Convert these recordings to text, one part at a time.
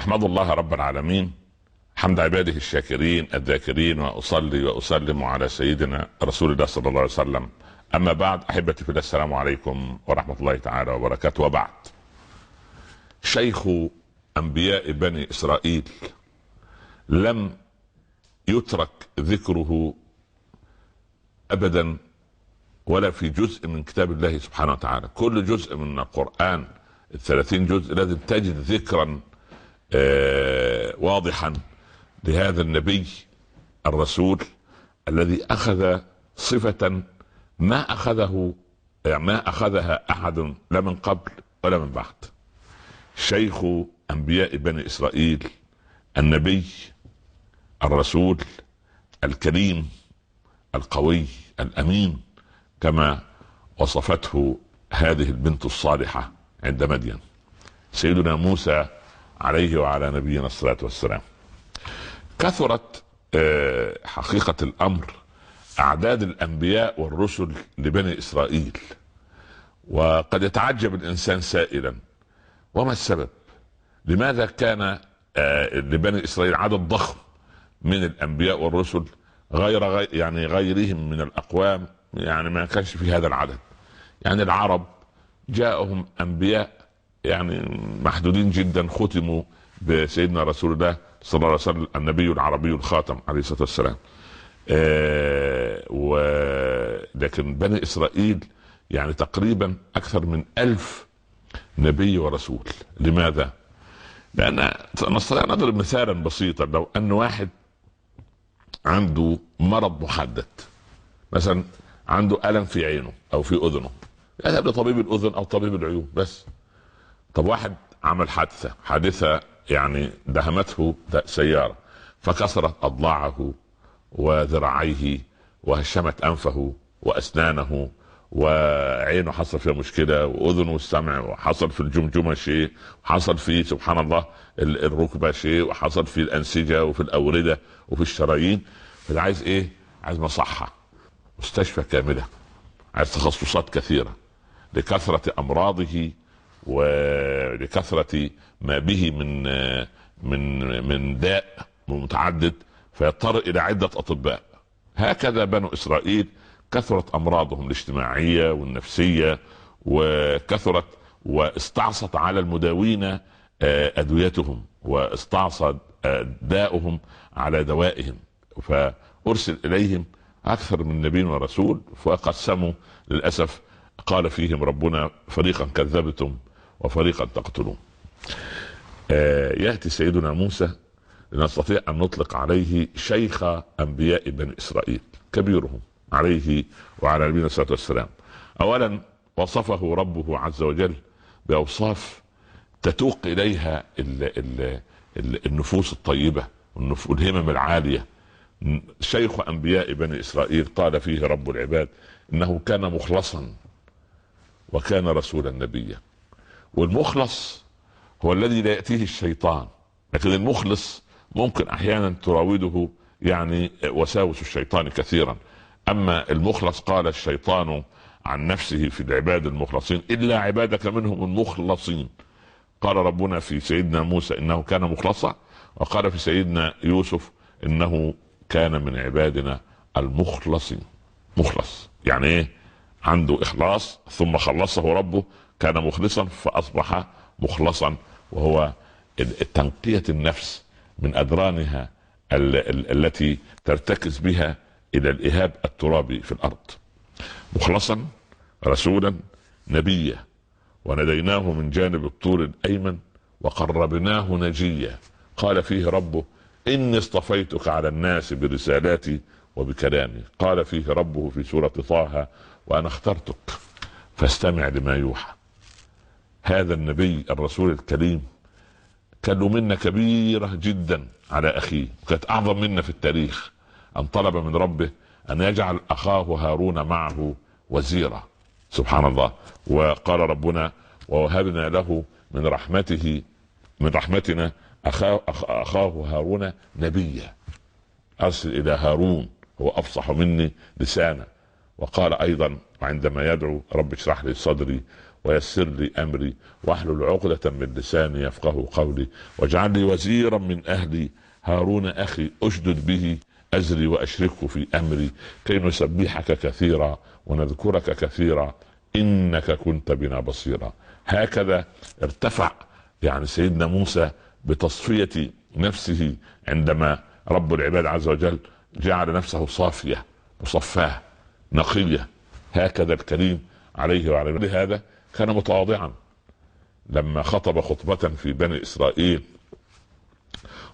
أحمد الله رب العالمين حمد عباده الشاكرين الذاكرين، وأصلي وأسلم على سيدنا رسول الله صلى الله عليه وسلم. أما بعد، أحبتي في الله، السلام عليكم ورحمة الله تعالى وبركاته. وبعد، شيخ أنبياء بني إسرائيل لم يترك ذكره أبدا ولا في جزء من كتاب الله سبحانه وتعالى. كل جزء من القرآن 30 جزء لازم تجد ذكرا واضحا لهذا النبي الرسول الذي أخذ صفة ما أخذها أحد لا من قبل ولا من بعد. شيخ أنبياء بني إسرائيل، النبي الرسول الكريم القوي الأمين، كما وصفته هذه البنت الصالحة عند مدين، سيدنا موسى عليه وعلى نبينا الصلاة والسلام. كثرت حقيقة الأمر أعداد الأنبياء والرسل لبني إسرائيل، وقد يتعجب الإنسان سائلا: وما السبب؟ لماذا كان لبني إسرائيل عدد ضخم من الأنبياء والرسل غيرهم من الأقوام؟ يعني ما كانش في هذا العدد. يعني العرب جاءهم أنبياء يعني محدودين جدا، ختموا بسيدنا رسول الله صلى الله عليه وسلم، النبي العربي الخاتم عليه الصلاة والسلام. لكن بني إسرائيل يعني تقريبا أكثر من 1000 نبي ورسول. لماذا؟ لأن نستطيع نضرب مثالا بسيطا. لو أن واحد عنده مرض محدد، مثلا عنده ألم في عينه أو في أذنه، يذهب لطبيب الأذن أو طبيب العيون بس. طب واحد عمل حادثة يعني دهمته سيارة فكسرت أضلاعه وذراعيه وهشمت أنفه وأسنانه، وعينه حصل فيها مشكلة، وأذنه السمع، وحصل في الجمجمة شيء، وحصل في سبحان الله الركبة شيء، وحصل في الأنسجة وفي الأوردة وفي الشرايين. فده عايز إيه؟ عايز مصحة، مستشفى كاملة، عايز تخصصات كثيرة لكثرة أمراضه ولكثرة ما به من داء متعدد، فيضطر إلى عدة أطباء. هكذا بنو إسرائيل كثرت أمراضهم الاجتماعية والنفسية، وكثرت واستعصت على المداوين أدويتهم، واستعصت داؤهم على دوائهم، فأرسل إليهم أكثر من نبي ورسول، فقسموا للأسف. قال فيهم ربنا: فريقا كذبتم وفريقا تقتلون. يأتي سيدنا موسى لنستطيع أن نطلق عليه شيخ أنبياء بني إسرائيل، كبيرهم عليه وعلى نبينا الصلاة والسلام. أولا وصفه ربه عز وجل بأوصاف تتوق إليها النفوس الطيبة والهمم العالية. شيخ أنبياء بني إسرائيل قال فيه رب العباد: إنه كان مخلصا وكان رسولا نبيا. والمخلص هو الذي لا يأتيه الشيطان، لكن المخلص ممكن أحيانا تراوده يعني وساوس الشيطان كثيرا. أما المخلص قال الشيطان عن نفسه في العباد المخلصين: إلا عبادك منهم المخلصين. قال ربنا في سيدنا موسى إنه كان مخلصا، وقال في سيدنا يوسف إنه كان من عبادنا المخلصين. مخلص يعني ايه؟ عنده اخلاص ثم خلصه ربه، كان مخلصا فاصبح مخلصا، وهو تنقية النفس من ادرانها التي ترتكز بها الى الاهاب الترابي في الارض. مخلصا، رسولا، نبيا، ونديناه من جانب الطور الايمن وقربناه نجيا. قال فيه ربه: إني اصطفيتك على الناس برسالاتي وبكلامي. قال فيه ربه في سورة طه: وأنا اخترتك فاستمع لما يوحى. هذا النبي الرسول الكريم كان له منة كبيرة جدا على أخيه، كانت أعظم منة في التاريخ، أن طلب من ربه أن يجعل أخاه هارون معه وزيرا. سبحان الله. وقال ربنا: ووهبنا له من رحمتنا أخاه هارون نبيا. أرسل إلى هارون، هو أفصح مني لسانا. وقال أيضا عندما يدعو: رب اشرح لي صدري ويسر لي أمري واحلل عقدة من لساني يفقه قولي واجعل لي وزيرا من أهلي هارون أخي أشدد به أزري وأشركه في أمري كي نسبحك كثيرا ونذكرك كثيرا إنك كنت بنا بصيرا. هكذا ارتفع يعني سيدنا موسى بتصفية نفسه عندما رب العباد عز وجل جعل نفسه صافية مصفاة نقية. هكذا الكريم عليه وعلى هذا كان متواضعا لما خطب خطبة في بني إسرائيل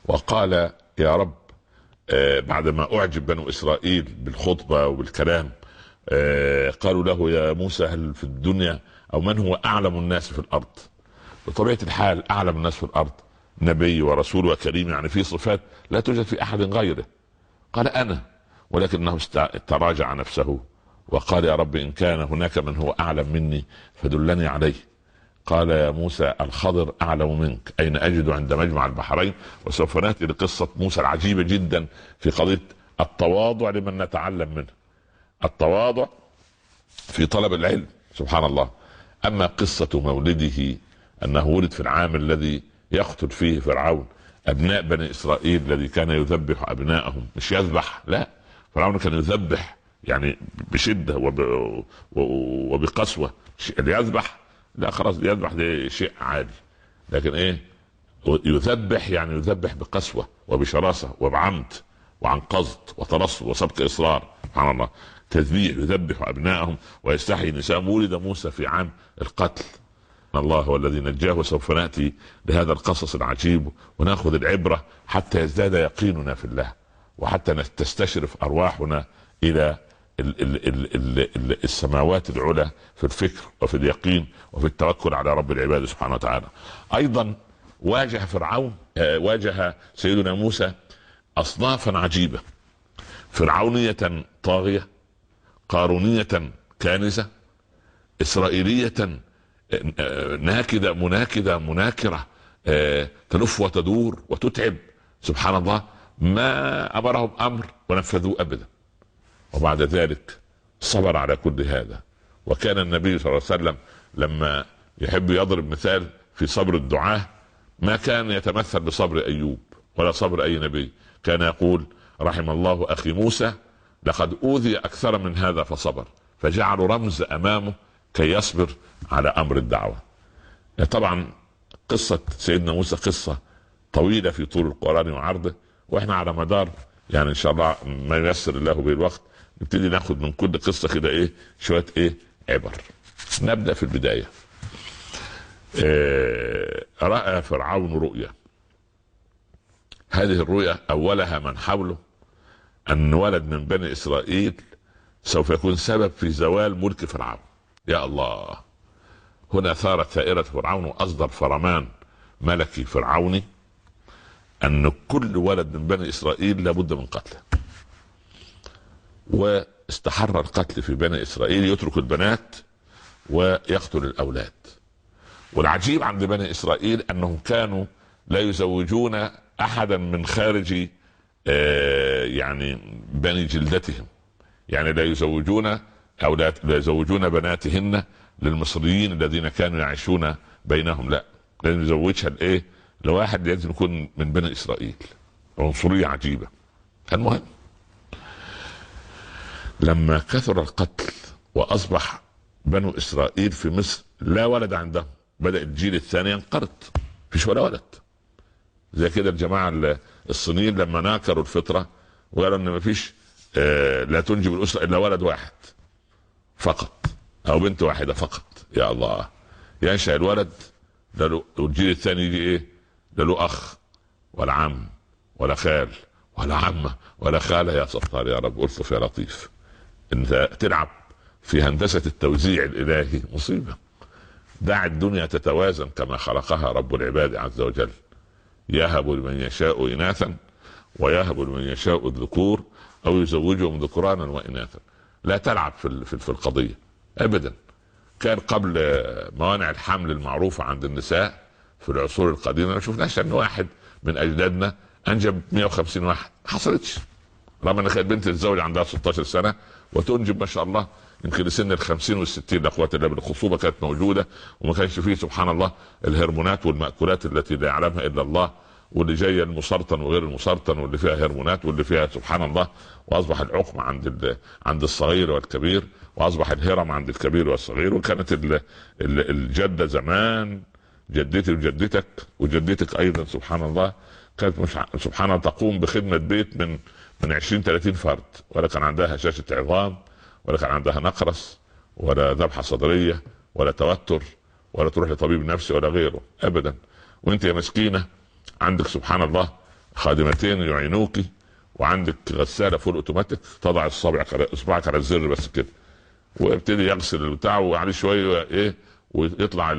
وقال يا رب بعدما أعجب بنو إسرائيل بالخطبة وبالكلام قالوا له يا موسى هل في الدنيا أو من هو أعلم الناس في الأرض؟ بطبيعة الحال أعلم الناس في الأرض نبي ورسول وكريم، يعني في صفات لا توجد في أحد غيره. قال أنا، ولكنه تراجع نفسه وقال يا رب إن كان هناك من هو أعلم مني فدلني عليه. قال يا موسى الخضر أعلم منك أين أجد عند مجمع البحرين. وسوف نأتي لقصة موسى العجيبة جدا في قضية التواضع لمن نتعلم منه، التواضع في طلب العلم سبحان الله. أما قصة مولده أنه ولد في العام الذي يقتل فيه فرعون أبناء بني إسرائيل الذي كان يذبح أبنائهم، مش يذبح، لا، فرعون كان يذبح يعني بشدة وبقسوة. اللي يذبح لا خلاص يذبح ده شيء عادي، لكن ايه يذبح يعني يذبح بقسوة وبشراسة وبعمد وعن قصد وترصد وسبق إصرار. سبحان الله، تذبيح يذبح أبنائهم ويستحيي نساءهم. ولد موسى في عام القتل، الله هو الذي نجاه. وسوف نأتي لهذا القصص العجيب ونأخذ العبرة حتى يزداد يقيننا في الله وحتى تستشرف أرواحنا إلى السماوات العلى في الفكر وفي اليقين وفي التوكل على رب العباد سبحانه وتعالى. أيضا واجه فرعون، واجه سيدنا موسى أصنافا عجيبة، فرعونية طاغية، قارونية كانزة، إسرائيلية ناكدة مناكرة تلف وتدور وتتعب. سبحان الله، ما أمرهم أمر ونفذوا أبدا. وبعد ذلك صبر على كل هذا. وكان النبي صلى الله عليه وسلم لما يحب يضرب مثال في صبر الدعاة ما كان يتمثل بصبر أيوب ولا صبر أي نبي، كان يقول رحم الله أخي موسى لقد أوذي أكثر من هذا فصبر، فجعلوا رمز أمامه كي يصبر على أمر الدعوة. طبعا قصة سيدنا موسى قصة طويلة في طول القرآن وعرضه، واحنا على مدار يعني ان شاء الله ما ييسر الله به الوقت نبتدي ناخد من كل قصة كده ايه شوية ايه عبر. نبدأ في البداية. رأى فرعون رؤيا، هذه الرؤيا اولها من حوله ان ولد من بني اسرائيل سوف يكون سبب في زوال ملك فرعون. يا الله، هنا ثارت ثائرة فرعون واصدر فرمان ملكي فرعوني ان كل ولد من بني اسرائيل لابد من قتله، واستحر القتل في بني اسرائيل، يترك البنات ويقتل الاولاد. والعجيب عند بني اسرائيل انهم كانوا لا يزوجون احدا من خارج يعني بني جلدتهم، يعني لا يزوجون او لا يزوجون بناتهن للمصريين الذين كانوا يعيشون بينهم، لا، لازم يزوجها لايه لواحد لازم يكون من بني اسرائيل. عنصرية عجيبة. المهم لما كثر القتل واصبح بنو اسرائيل في مصر لا ولد عندهم، بدأ الجيل الثاني ينقرض، فيش ولا ولد. زي كده الجماعة الصينيين لما ناكروا الفطرة وقالوا ان مفيش لا تنجب الاسرة الا ولد واحد فقط او بنت واحدة فقط. يا الله، ينشأ الولد والجيل الثاني يجي ايه، لا له اخ ولا عم ولا خال ولا عمة ولا خالة. يا ستار يا رب، الطف يا لطيف. انت تلعب في هندسة التوزيع الالهي مصيبة. دع الدنيا تتوازن كما خلقها رب العباد عز وجل، يهب لمن يشاء إناثا ويهب لمن يشاء الذكور أو يزوجهم ذكرانا وإناثا. لا تلعب في القضية أبدا. كان قبل موانع الحمل المعروفة عند النساء في العصور القديمة ما شفناش أن واحد من أجدادنا أنجب 150 واحد، ما حصلتش. رغم أن كانت بنت تتزوج عندها 16 سنة وتنجب ما شاء الله يمكن لسن ال50 وال60. لا قوه الا بالله. الخصوبه كانت موجوده وما كانش فيه سبحان الله الهرمونات والمأكولات التي لا يعلمها الا الله، واللي جايه المسرطن وغير المسرطن، واللي فيها هرمونات واللي فيها سبحان الله. واصبح العقم عند الصغير والكبير، واصبح الهرم عند الكبير والصغير. وكانت الجده زمان، جدتي وجدتك وجدتك ايضا سبحان الله، كانت مش سبحان الله تقوم بخدمه بيت من 20 30 فرد، ولا كان عندها هشاشه عظام، ولا كان عندها نقرس، ولا ذبحه صدريه، ولا توتر، ولا تروح لطبيب نفسي ولا غيره ابدا. وانت يا مسكينه عندك سبحان الله خادمتين يعينوك، وعندك غساله فول اوتوماتيك تضع اصبعك على الزر بس كده، ويبتدي يغسل البتاع وعليه شويه ايه، ويطلع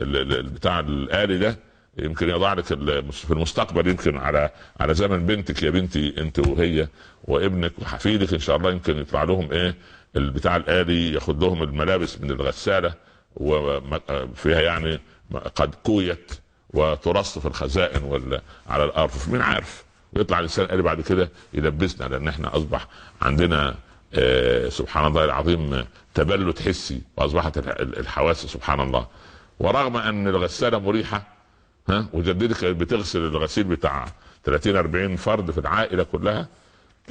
البتاع الآلي ده يمكن يضع لك في المستقبل، يمكن على زمن بنتك يا بنتي انت وهي وابنك وحفيدك ان شاء الله، يمكن يطلع لهم ايه البتاع الآلي، ياخد لهم الملابس من الغسالة وفيها يعني قد كويت وترص في الخزائن ولا على الارفف، مين عارف، ويطلع الانسان آلي بعد كده يلبسنا، لان احنا اصبح عندنا سبحان الله العظيم تبلد حسي، واصبحت الحواس سبحان الله. ورغم ان الغسالة مريحة وجدتك بتغسل الغسيل بتاع 30 40 فرد في العائلة كلها،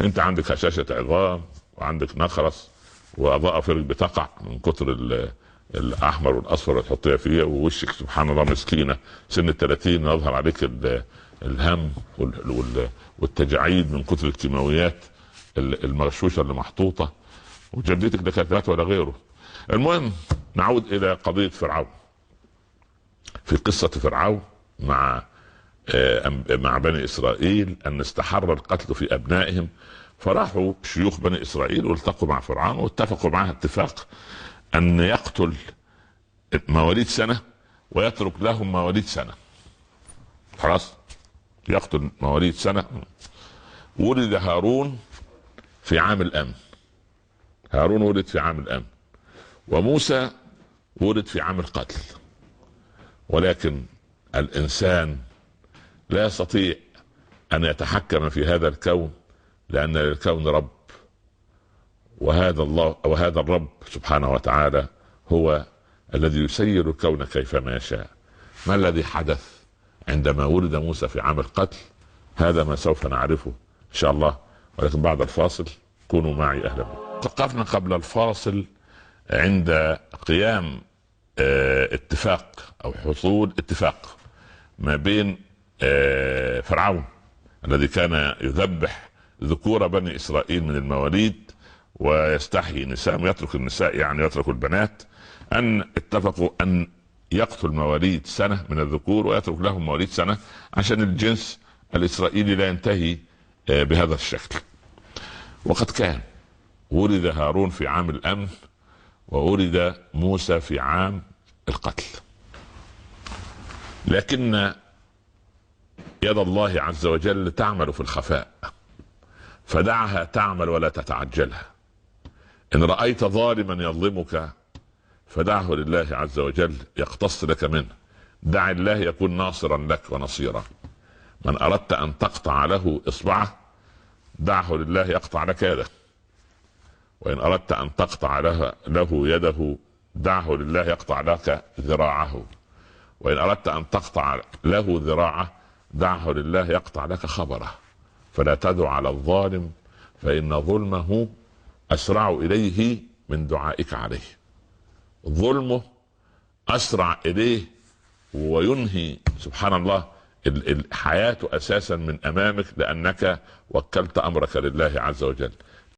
انت عندك هشاشة عظام وعندك نخرس واظافرك بتقع من كتر الاحمر والاصفر اللي تحطيها فيها، ووشك سبحان الله مسكينة سن ال30 يظهر عليك الهم والتجاعيد من كتر الكيماويات المغشوشة اللي محطوطة، وجدتك ده كانت ولا غيره. المهم نعود الى قضية فرعون. في قصة فرعون مع بني اسرائيل ان استحر القتل في ابنائهم، فراحوا شيوخ بني اسرائيل والتقوا مع فرعون واتفقوا معه اتفاق ان يقتل مواليد سنة ويترك لهم مواليد سنة. خلاص يقتل مواليد سنة. ولد هارون في عام الامن، هارون ولد في عام الامن، وموسى ولد في عام القتل. ولكن الانسان لا يستطيع ان يتحكم في هذا الكون، لان للكون رب، وهذا الله وهذا الرب سبحانه وتعالى هو الذي يسير الكون كيفما يشاء. ما الذي حدث عندما ولد موسى في عام القتل؟ هذا ما سوف نعرفه ان شاء الله، ولكن بعد الفاصل كونوا معي. اهلا بكم. وقفنا قبل الفاصل عند قيام اتفاق او حصول اتفاق ما بين فرعون الذي كان يذبح ذكور بني اسرائيل من المواليد ويستحيي نساء ويترك النساء، يعني يترك البنات، ان اتفقوا ان يقتل مواليد سنة من الذكور ويترك لهم مواليد سنة عشان الجنس الاسرائيلي لا ينتهي بهذا الشكل. وقد كان ولد هارون في عام الامن وولد موسى في عام القتل، لكن يد الله عز وجل تعمل في الخفاء، فدعها تعمل ولا تتعجلها. ان رأيت ظالما يظلمك فدعه لله عز وجل يقتص لك منه، دع الله يكون ناصرا لك ونصيرا. من اردت ان تقطع له اصبعه دعه لله يقطع لك يده، وان اردت ان تقطع له يده دعه لله يقطع لك ذراعه، وان اردت ان تقطع له ذراعه دعه لله يقطع لك خبره. فلا تدع على الظالم فان ظلمه اسرع اليه من دعائك عليه. ظلمه اسرع اليه وينهي سبحان الله الحياة اساسا من امامك، لانك وكلت امرك لله عز وجل.